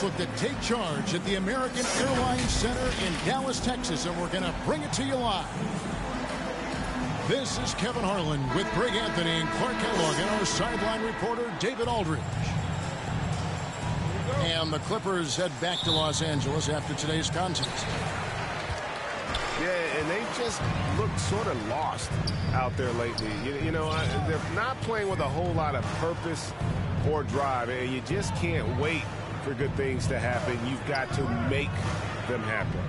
Mavericks look to take charge at the American Airlines Center in Dallas, Texas, and we're going to bring it to you live. This is Kevin Harlan with Greg Anthony and Clark Kellogg and our sideline reporter, David Aldridge. And the Clippers head back to Los Angeles after today's contest. Yeah, and they just look sort of lost out there lately. You know, they're not playing with a whole lot of purpose or drive, and you just can't wait for good things to happen. You've got to make them happen.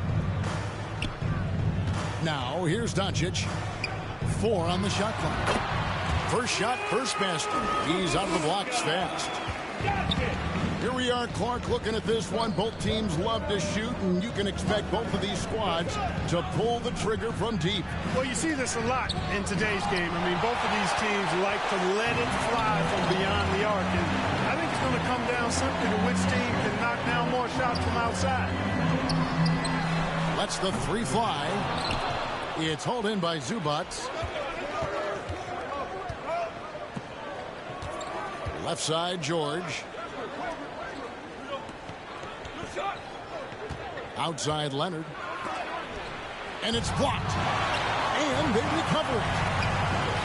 Now, here's Doncic. 4 on the shot clock. First shot, first basket. He's out of the blocks fast. Here we are, Clark, looking at this one. Both teams love to shoot, and you can expect both of these squads to pull the trigger from deep. Well, you see this a lot in today's game. I mean, both of these teams like to let it fly from beyond the arc. And I think it's going to come down simply to which team can knock down more shots from outside. Lets the 3 fly. It's hauled in by Zubac. Left side, George. Outside, Leonard. And it's blocked. And they recover it.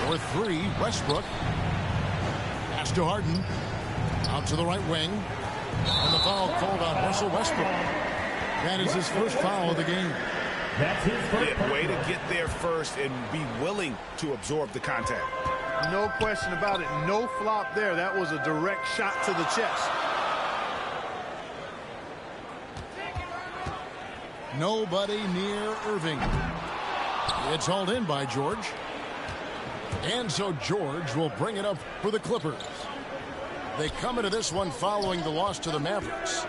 For 3, Westbrook. Pass to Harden. Out to the right wing. And the foul called on Russell Westbrook. That is his first foul of the game. That's his first. Way to get there first and be willing to absorb the contact. No question about it. No flop there. That was a direct shot to the chest. Nobody near Irving. It's hauled in by George. And so George will bring it up for the Clippers. They come into this one following the loss to the Mavericks.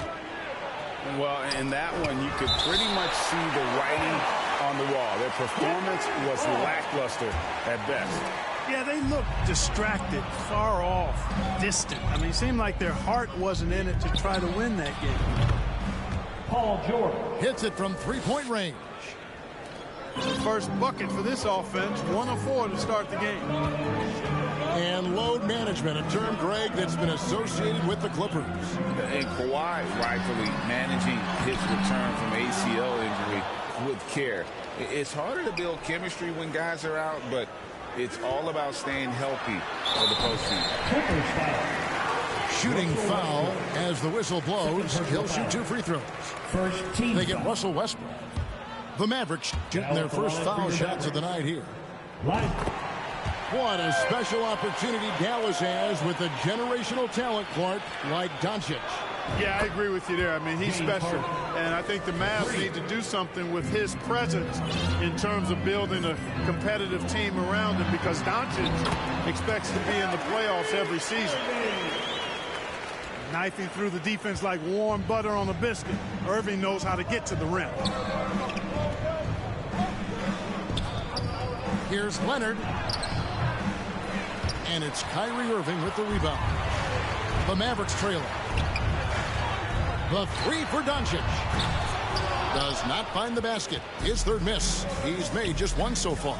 Well, in that one, you could pretty much see the writing on the wall. Their performance was lackluster at best. Yeah, they looked distracted, far off, distant. I mean, it seemed like their heart wasn't in it to try to win that game. Paul George hits it from 3-point range. First bucket for this offense, 1 of 4 to start the game. And load management, a term, Greg, that's been associated with the Clippers. And Kawhi rightfully managing his return from ACL injury with care. It's harder to build chemistry when guys are out, but it's all about staying healthy for the postseason. Shooting foul as the whistle blows. He'll shoot 2 free throws. They get Russell Westbrook. The Mavericks shooting their first foul shots of the night here. What a special opportunity Dallas has with a generational talent, Clark, like Doncic. Yeah, I agree with you there. I mean, he's special. And I think the Mavs need to do something with his presence in terms of building a competitive team around him, because Doncic expects to be in the playoffs every season. Knifing through the defense like warm butter on a biscuit. Irving knows how to get to the rim. Here's Leonard. And it's Kyrie Irving with the rebound. The Mavericks trailing. The 3 for Doncic. Does not find the basket. His 3rd miss. He's made just 1 so far.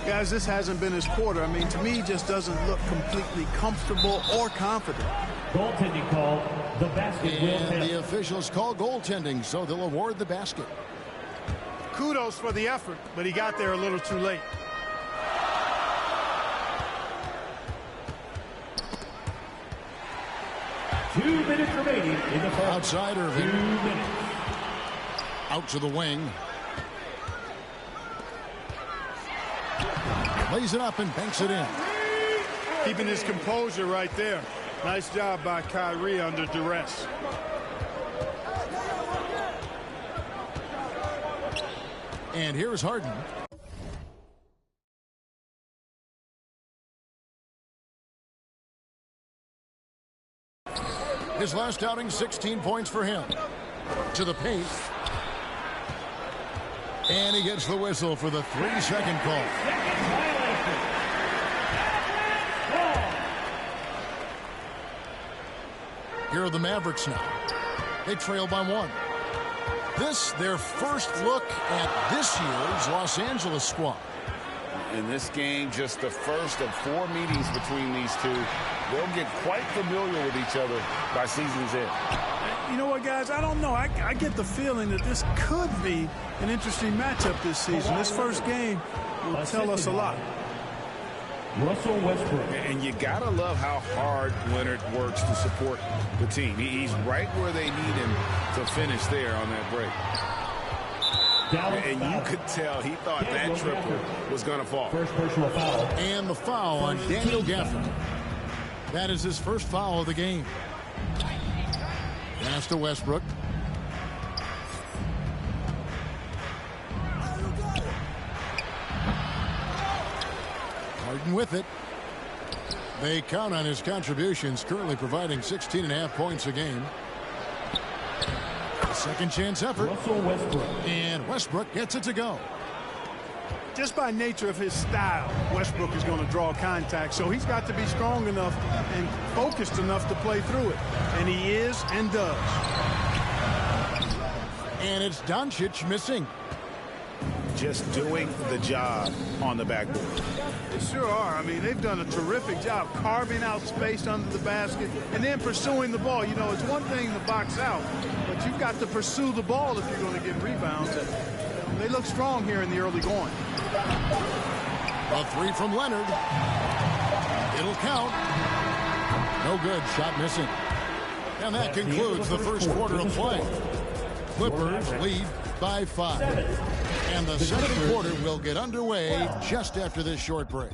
Guys, this hasn't been his quarter. I mean, to me, he just doesn't look completely comfortable or confident. Goaltending call. The basket will And the officials call goaltending, so they'll award the basket. Kudos for the effort, but he got there a little too late. Two minutes remaining in the first. Outside Irving. 2 minutes. Out to the wing. Lays it up and banks it in. Keeping his composure right there. Nice job by Kyrie under duress. And here's Harden. His last outing, 16 points for him. To the paint. And he gets the whistle for the 3-second call. Here are the Mavericks now. They trail by 1. This, their first look at this year's Los Angeles squad. In this game, just the first of 4 meetings between these two. They'll get quite familiar with each other by season's end. what, guys? I don't know. I get the feeling that this could be an interesting matchup this season. This first game will tell us a lot. Russell Westbrook. And you got to love how hard Leonard works to support the team. He's right where they need him to finish there on that break. And you could tell he thought that triple was going to fall. First personal foul. And the foul on Daniel Gafford. That is his first foul of the game. Pass to Westbrook. Harden with it. They count on his contributions, currently providing 16.5 points a game. Second chance effort. Russell Westbrook. And Westbrook gets it to go. Just by nature of his style, Westbrook is going to draw contact, so he's got to be strong enough and focused enough to play through it. And he is and does. And it's Doncic missing. Just doing the job on the backboard. They sure are. I mean, they've done a terrific job carving out space under the basket and then pursuing the ball. You know, it's one thing to box out, but you've got to pursue the ball if you're going to get rebounds. And they look strong here in the early going. A three from Leonard. It'll count. No good. Shot missing. And that concludes the first quarter of play. Clippers lead by 5. And the second quarter will get underway just after this short break.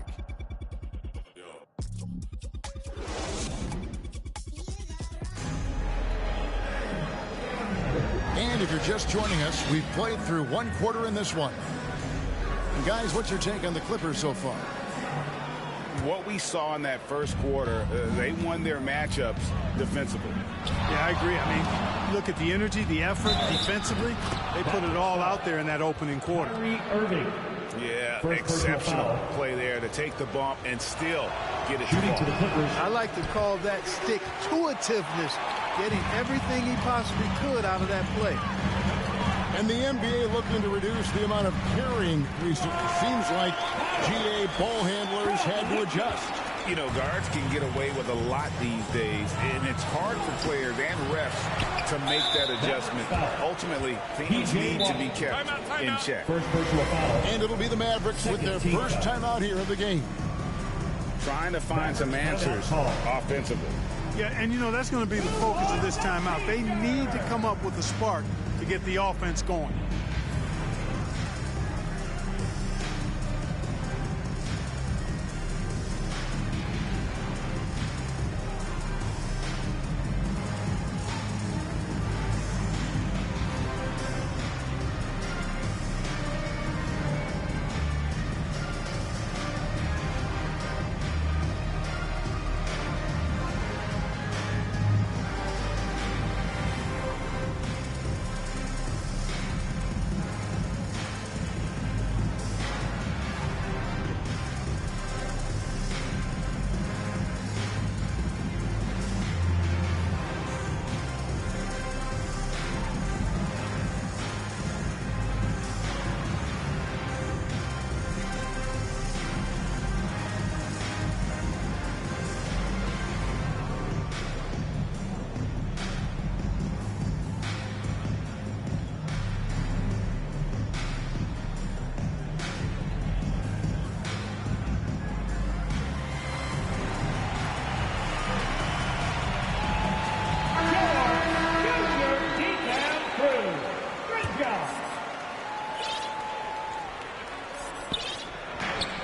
And if you're just joining us, we've played through one quarter in this one. And guys, what's your take on the Clippers so far? What we saw in that first quarter, they won their matchups defensively. Yeah, I agree. I mean, look at the energy, the effort defensively. They put it all out there in that opening quarter. Irving. Yeah, exceptional play there to take the bump and still get it to fall. I like to call that stick-to-itiveness, getting everything he possibly could out of that play. And the NBA looking to reduce the amount of carrying recently. Seems like GA ball handlers had to adjust. You know, guards can get away with a lot these days, and it's hard for players and refs to make that adjustment. Ultimately, things need to be kept in check. And it'll be the Mavericks with their first timeout here of the game. Trying to find some answers offensively. Yeah, and you know, that's going to be the focus of this timeout. They need to come up with a spark to get the offense going.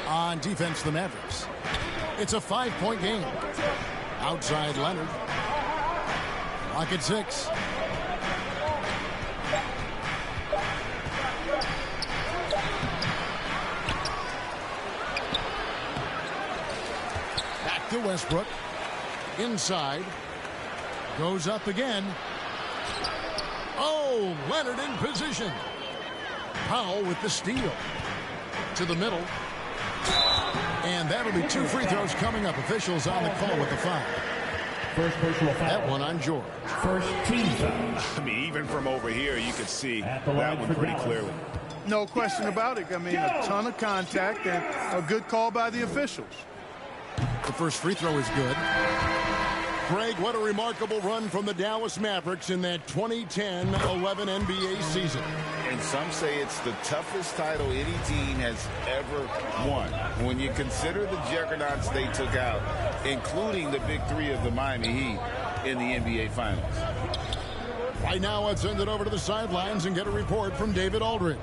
On defense, the Mavericks. It's a 5-point game. Outside Leonard. Clock at 6. Back to Westbrook. Inside. Goes up again. Oh, Leonard in position. Powell with the steal. To the middle. And that'll be 2 free throws coming up. Officials on the call with the foul. First personal foul. That one on George. First team foul. I mean, even from over here, you could see At the that line one for pretty Dallas. clearly. No question about it. I mean, a ton of contact and a good call by the officials. The first free throw is good. Greg, what a remarkable run from the Dallas Mavericks in that 2010-11 NBA season. And some say it's the toughest title any team has ever won. When you consider the juggernauts they took out, including the big three of the Miami Heat in the NBA Finals. Right now, let's send it over to the sidelines and get a report from David Aldridge.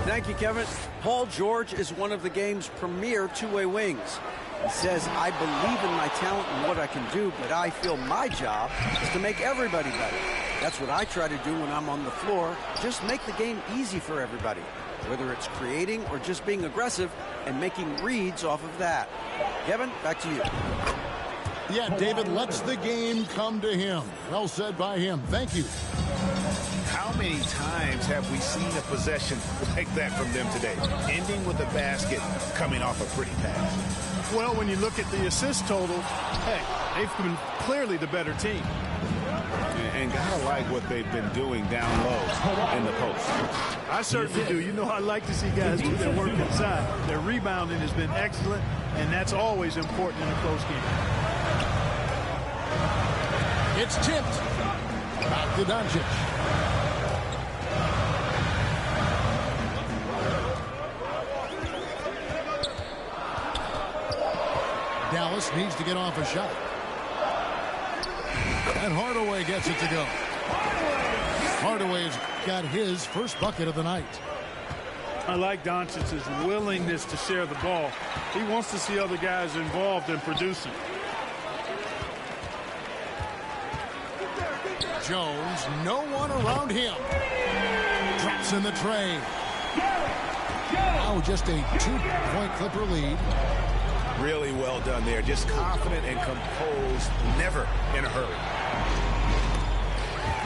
Thank you, Kevin. Paul George is one of the game's premier two-way wings. He says, I believe in my talent and what I can do, but I feel my job is to make everybody better. That's what I try to do when I'm on the floor. Just make the game easy for everybody, whether it's creating or just being aggressive and making reads off of that. Kevin, back to you. Yeah, David lets the game come to him. Well said by him. Thank you. How many times have we seen a possession like that from them today, ending with a basket coming off a pretty pass? Well, when you look at the assist total, hey, they've been clearly the better team. And gotta like what they've been doing down low in the post. I certainly do. You know, I like to see guys do their work inside. Their rebounding has been excellent, and that's always important in a close game. It's tipped. Back to Doncic. Dallas needs to get off a shot. And Hardaway gets it to go. Hardaway's got his first bucket of the night. I like Doncic's willingness to share the ball. He wants to see other guys involved in producing. Jones, no one around him. Drops in the tray. Now just a 2-point Clipper lead. Really well done there. Just confident and composed, never in a hurry.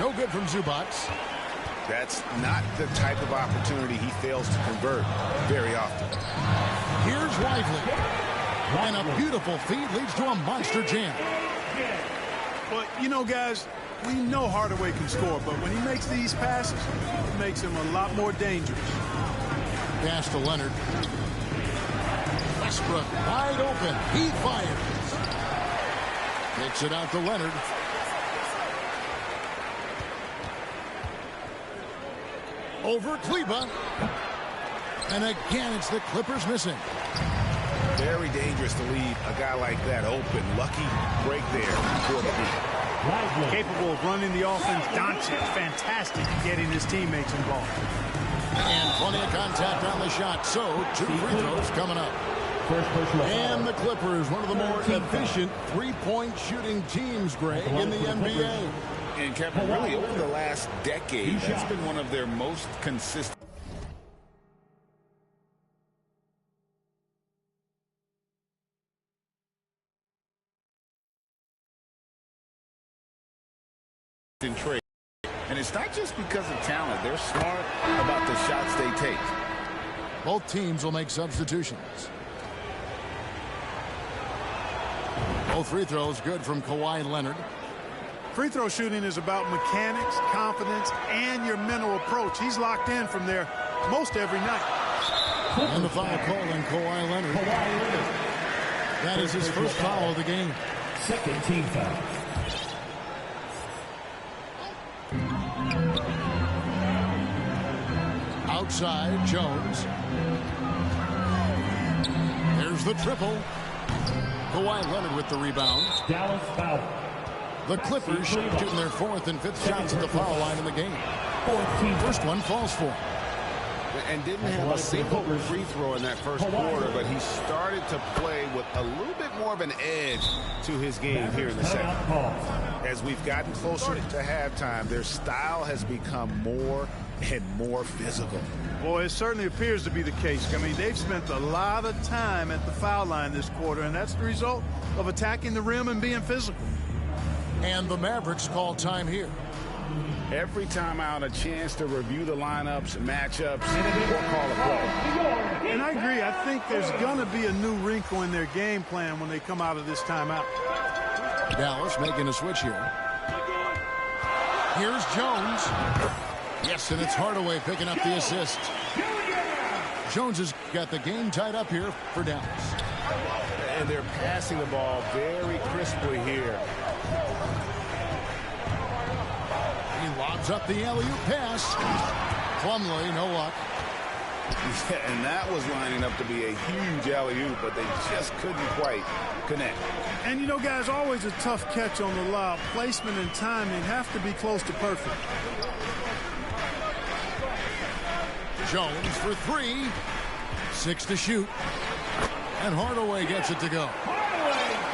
No good from Zubac. That's not the type of opportunity he fails to convert very often. Here's Lively. And a beautiful feed leads to a monster jam. But, you know, guys, we know Hardaway can score, but when he makes these passes, it makes him a lot more dangerous. Pass to Leonard. Westbrook wide open. He fires. Kicks it out to Leonard. Over Kleba. And again, it's the Clippers missing. Very dangerous to leave a guy like that open. Lucky break there for the lead. Capable of running the offense. Doncic, fantastic at getting his teammates involved. And plenty of contact on the shot. So, 2 free throws coming up. And the Clippers, one of the more efficient three-point shooting teams, Greg, in the NBA. And Kevin, really over the last decade, that's been one of their most consistent trade. And it's not just because of talent. They're smart about the shots they take. Both teams will make substitutions. Both free throws good from Kawhi Leonard. Free throw shooting is about mechanics, confidence, and your mental approach. He's locked in from there most every night. And the foul call on Kawhi Leonard. That is his first foul of the game. Second team foul. Outside, Jones. There's the triple. Kawhi Leonard with the rebound. Dallas foul. The Clippers shooting their 4th and 5th shots at the foul line in the game. First one falls for him. And didn't have a single free throw in that first quarter, but he started to play with a little bit more of an edge to his game here in the second. As we've gotten closer to halftime, their style has become more and more physical. Boy, it certainly appears to be the case. I mean, they've spent a lot of time at the foul line this quarter, and that's the result of attacking the rim and being physical. And the Mavericks call time here. Every time out, a chance to review the lineups, matchups, or call a play. And I agree. I think there's going to be a new wrinkle in their game plan when they come out of this timeout. Dallas making a switch here. Here's Jones. Yes, and it's Hardaway picking up the assist. Jones has got the game tied up here for Dallas. And they're passing the ball very crisply here. He lobs up the alley-oop pass. Plumlee, no luck. Yeah, and that was lining up to be a huge alley-oop, but they just couldn't quite connect. And you know, guys, always a tough catch on the lob. Placement and timing have to be close to perfect. Jones for three. 6 to shoot. And Hardaway gets it to go.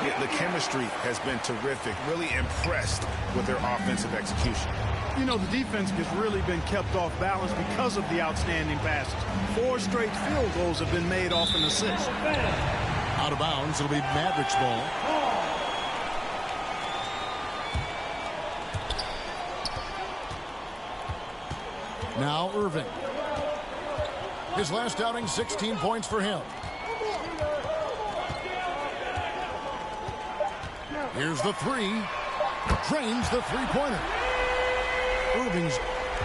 Yeah, the chemistry has been terrific. Really impressed with their offensive execution. You know, the defense has really been kept off balance because of the outstanding passes. 4 straight field goals have been made off an assist. Out of bounds, it'll be Mavericks ball. Now Irving. His last outing, 16 points for him. Here's the three. Drains the three-pointer. Irving's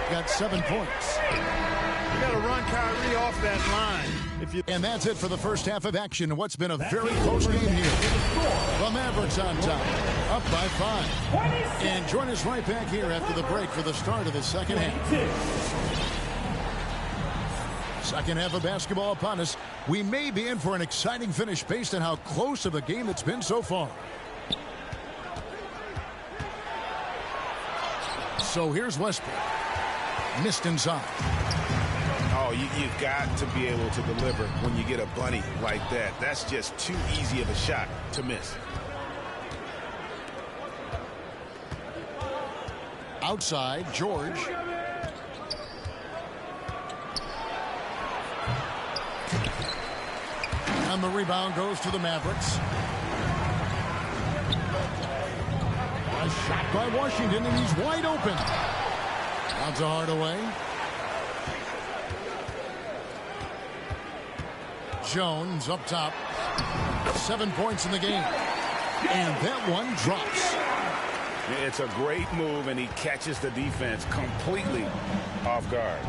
got 7 points. You got to run Kyrie off that line. And that's it for the first half of action. What's been a very close game here. The Mavericks on top, up by 5. And join us right back here after the break for the start of the second half. Second half of basketball upon us. We may be in for an exciting finish based on how close of a game it's been so far. So here's Westbrook. Missed inside. Oh, you've got to be able to deliver when you get a bunny like that. That's just too easy of a shot to miss. Outside, George. And the rebound goes to the Mavericks. A shot by Washington, and he's wide open. Out to Hardaway. Jones up top. 7 points in the game. And that one drops. It's a great move, and he catches the defense completely off guard.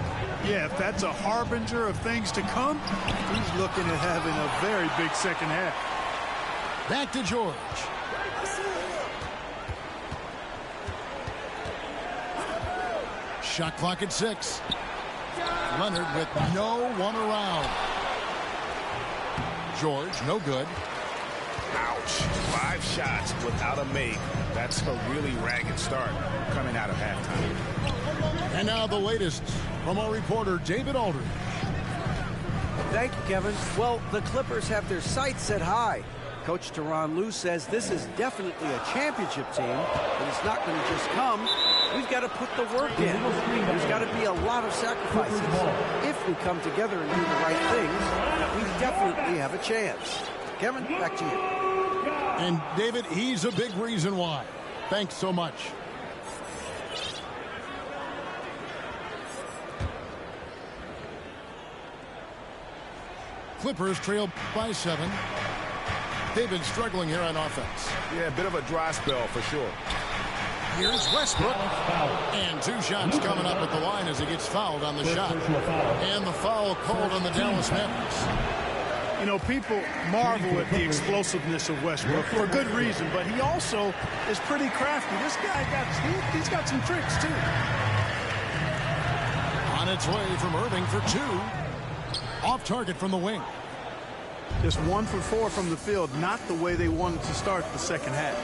Yeah, if that's a harbinger of things to come, he's looking at having a very big second half. Back to George. Shot clock at 6. Leonard with no one around. George, no good. Ouch. 5 shots without a make. That's a really ragged start coming out of halftime. And now the latest from our reporter, David Aldridge. Thank you, Kevin. Well, the Clippers have their sights set high. Coach Tyronn Lue says this is definitely a championship team, but it's not going to just come. We've got to put the work in. There's got to be a lot of sacrifices. If we come together and do the right things, we definitely have a chance. Kevin, back to you. And David, he's a big reason why. Thanks so much. Clippers trail by 7. They've been struggling here on offense. Yeah, a bit of a dry spell for sure. Here's Westbrook. And 2 shots coming up at the line as he gets fouled on the shot. And the foul called on the Dallas Mavericks. You know, people marvel at the explosiveness of Westbrook for good reason, but he also is pretty crafty. This guy he's got some tricks too. On its way from Irving for 2. Off target from the wing. Just 1 for 4 from the field, not the way they wanted to start the second half.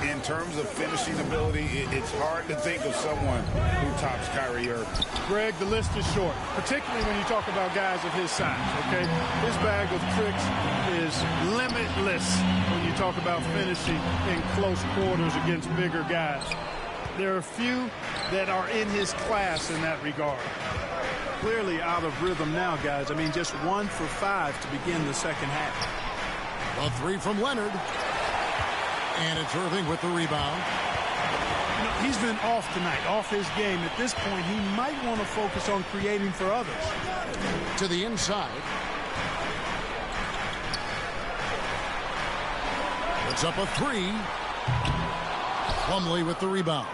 In terms of finishing ability, it's hard to think of someone who tops Kyrie Irving. Greg, the list is short, particularly when you talk about guys of his size, okay? His bag of tricks is limitless when you talk about finishing in close quarters against bigger guys. There are few that are in his class in that regard. Clearly out of rhythm now, guys. I mean, just 1 for 5 to begin the second half. A 3 from Leonard. And it's Irving with the rebound. You know, he's been off tonight, off his game. At this point, he might want to focus on creating for others. To the inside. It's up a 3. Plumlee with the rebound.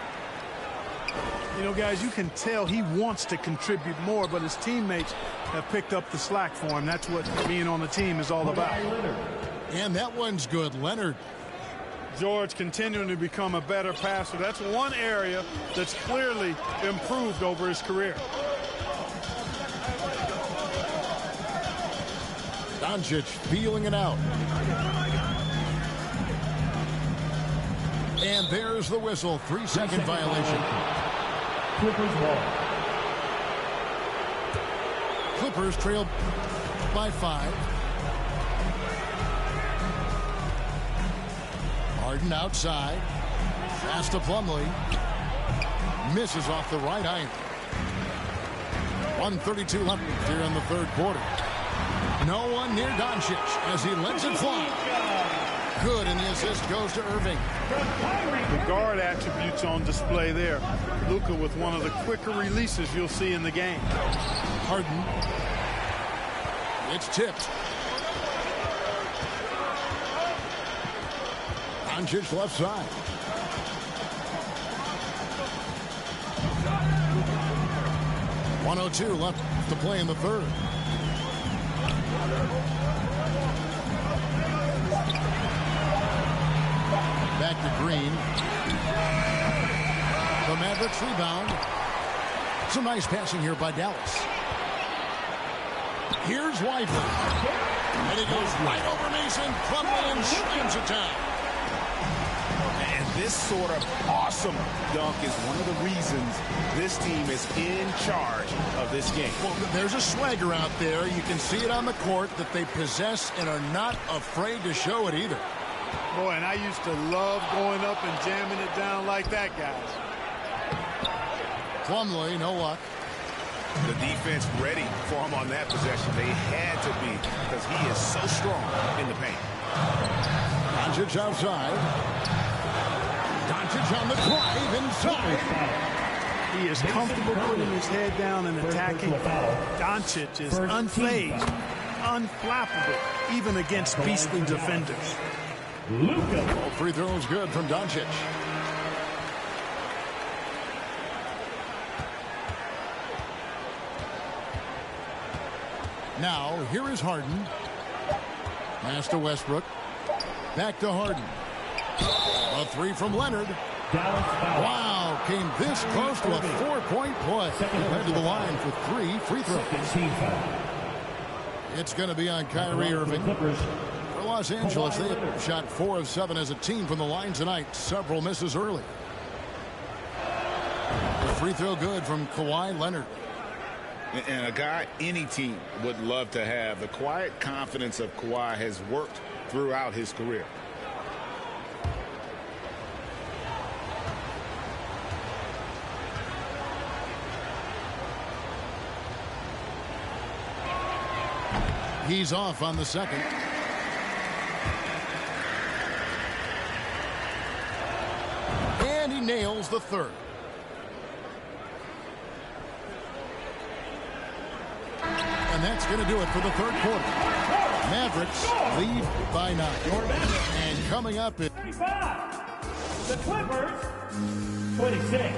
You know, guys, you can tell he wants to contribute more, but his teammates have picked up the slack for him. That's what being on the team is all about. And that one's good. Leonard. George continuing to become a better passer. That's one area that's clearly improved over his career. Doncic feeling it out. And there's the whistle. 3-second violation. Clippers ball. Clippers trail by 5. Harden outside. Pass to Plumlee. Misses off the right iron. 1:32 left here in the third quarter. No one near Doncic as he lets it fly. Good, and the assist goes to Irving. The guard attributes on display there. Luka with one of the quicker releases you'll see in the game. Harden. It's tipped. Doncic left side. .102 left to play in the third. Back to Green. The Mavericks rebound. Some nice passing here by Dallas. Here's Whiteman. And he goes right over Mason. Plumlee and slams it down. And this sort of awesome dunk is one of the reasons this team is in charge of this game. Well, there's a swagger out there. You can see it on the court that they possess and are not afraid to show it either. Boy, and I used to love going up and jamming it down like that, guys. Plumlee, no luck. The defense ready for him on that possession. They had to be because he is so strong in the paint. Doncic outside. Doncic on the drive inside. He is comfortable putting his head down and attacking. Doncic is unfazed, unflappable, even against beastly defenders. Luka. All free throws good from Doncic. Now, here is Harden. Pass to Westbrook. Back to Harden. A three from Leonard. Wow, came this close to a 4-point play. Head to the line for 3 free throws. It's going to be on Kyrie Irving. For Los Angeles, they have shot 4 of 7 as a team from the line tonight. Several misses early. The free throw good from Kawhi Leonard. And a guy any team would love to have. The quiet confidence of Kawhi has worked throughout his career. He's off on the second. And he nails the third. And that's going to do it for the third quarter. Mavericks lead by 9. And coming up is 25. The Clippers, 26.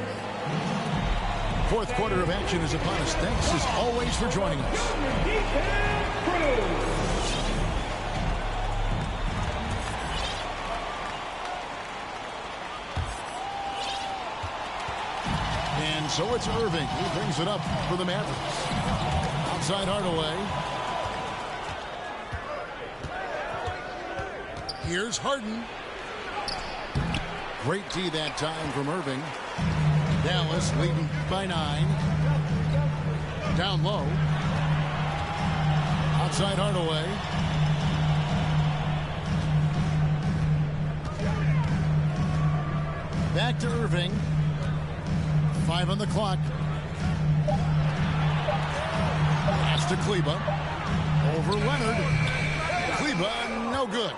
Fourth quarter of action is upon us. Thanks as always for joining us. And so it's Irving who brings it up for the Mavericks. Outside Hardaway. Here's Harden. Great D that time from Irving. Dallas leading by 9. Down low. Outside Hardaway. Back to Irving. 5 on the clock. Pass to Kleba. Over Leonard. Kleba, no good.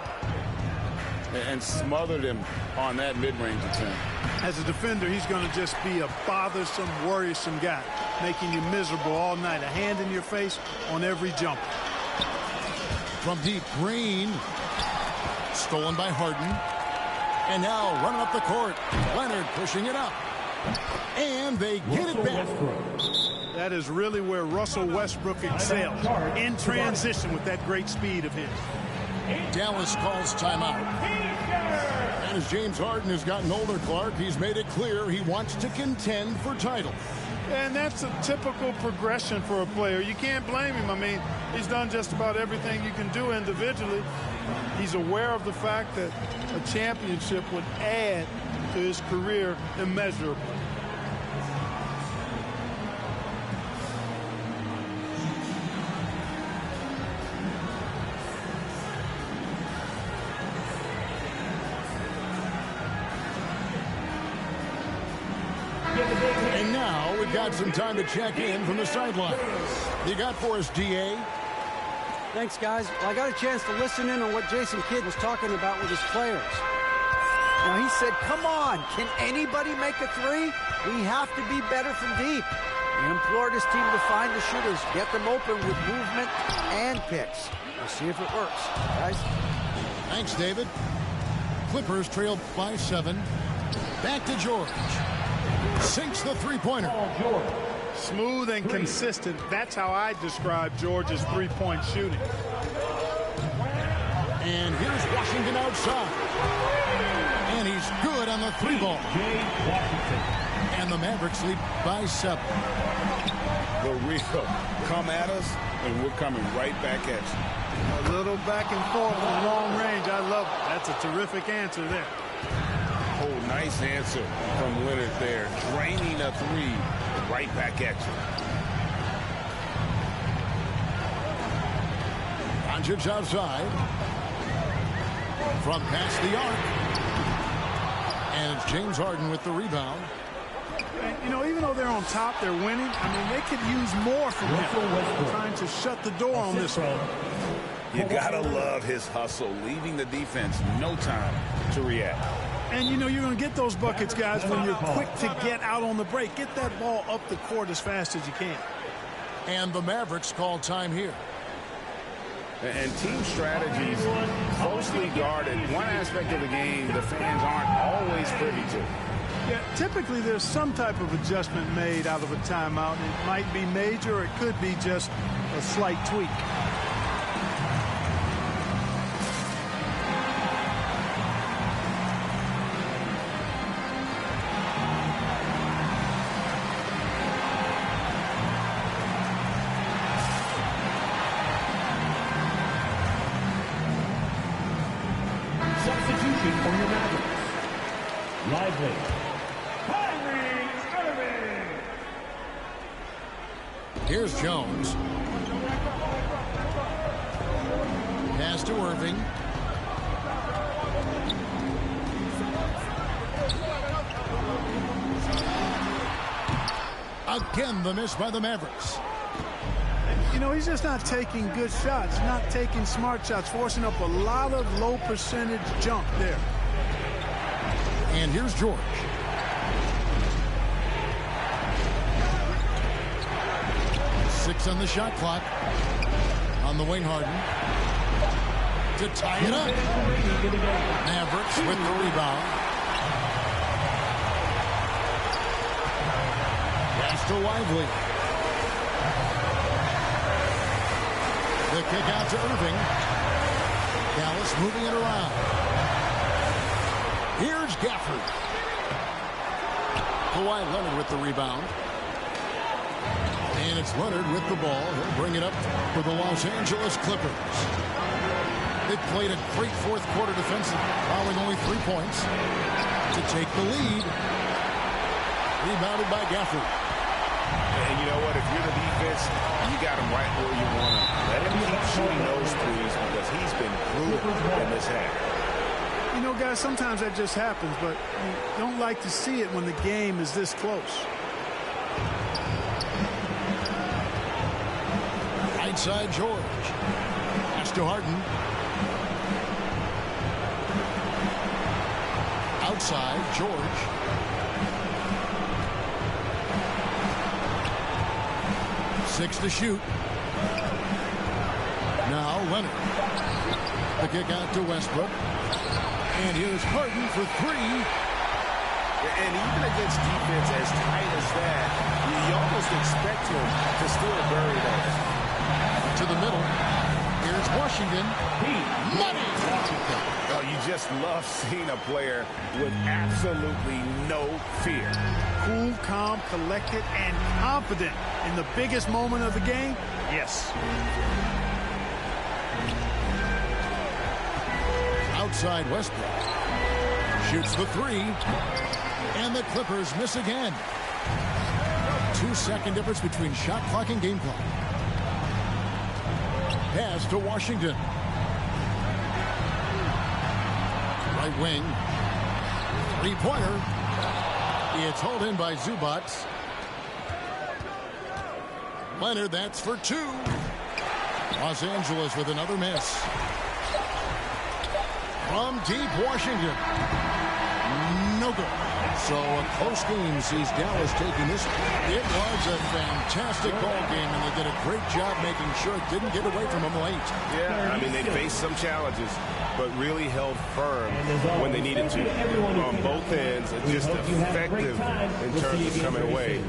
And smothered him on that mid-range attempt. As a defender, he's going to just be a bothersome, worrisome guy, making you miserable all night. A hand in your face on every jump. From deep, Green. Stolen by Harden. And now running up the court. Leonard pushing it up. And they get it back. That is really where Russell Westbrook excels. In transition with that great speed of his. Dallas calls timeout. And as James Harden has gotten older, Clark, he's made it clear he wants to contend for titles. And that's a typical progression for a player. You can't blame him. I mean, he's done just about everything you can do individually. He's aware of the fact that a championship would add to his career immeasurably. And now we've got some time to check in from the sidelines. You got for us, DA? Thanks, guys. Well, I got a chance to listen in on what Jason Kidd was talking about with his players. Now, he said, come on, can anybody make a three? We have to be better from deep. He implored his team to find the shooters, get them open with movement and picks. We'll see if it works, guys. Thanks, David. Clippers trail by 7. Back to George. Sinks the three-pointer. Smooth and consistent. That's how I describe George's three-point shooting. And here's Washington outside. And he's good on the three ball. And the Mavericks lead by 7. The real come at us, and we're coming right back at you. A little back and forth from long range. I love it. That's a terrific answer there. Oh, nice answer from Leonard there. Draining a three right back at you. Doncic outside. From past the arc. And it's James Harden with the rebound. And, you know, even though they're on top, they're winning. I mean, they could use more from him. Trying to shut the door on this one. You gotta love his hustle, leaving the defense no time to react. And, you know, you're going to get those buckets, guys, when you're quick to get out on the break. Get that ball up the court as fast as you can. And the Mavericks call time here. And team strategies closely guarded. One aspect of the game the fans aren't always privy to. Yeah, typically there's some type of adjustment made out of a timeout. It might be major, or it could be just a slight tweak. Substitution for your Mavericks. Lively. Here's Jones. Pass to Irving. Again, the miss by the Mavericks. You know, he's just not taking good shots, not taking smart shots, forcing up a lot of low percentage jump there. And here's George. Six on the shot clock. On the wing, Harden. To tie it up. Mavericks with the rebound. Pass to Lively. The kick out to Irving. Dallas moving it around. Here's Gafford. Kawhi Leonard with the rebound. And it's Leonard with the ball. He'll bring it up for the Los Angeles Clippers. They played a great fourth quarter defensive, allowing only 3 points to take the lead. Rebounded by Gafford. And you know what? If you're the defense, you got him right where you want him. Let him keep shooting those threes because he's been brutal in this half. You know, guys, sometimes that just happens, but you don't like to see it when the game is this close. Right side, George. Pass to Harden. Outside, George. Six to shoot. Now Leonard. The kick out to Westbrook. And here's Harden for three. And even against defense as tight as that, you almost expect him to still bury those. To the middle. Here's Washington. Money! Oh, you just love seeing a player with absolutely no fear. Cool, calm, collected, and confident in the biggest moment of the game. Yes. Outside Westbrook. Shoots the three. And the Clippers miss again. 2-second difference between shot clock and game clock. Pass to Washington. Right wing. Three-pointer. It's hauled in by Zubac. Leonard, that's for two. Los Angeles with another miss. From deep, Washington. No good. So a close game sees Dallas taking this. It was a fantastic ball game, and they did a great job making sure it didn't get away from them late. Yeah, I mean, they faced some challenges, but really held firm when they needed to. On both ends, just effective in terms of coming away.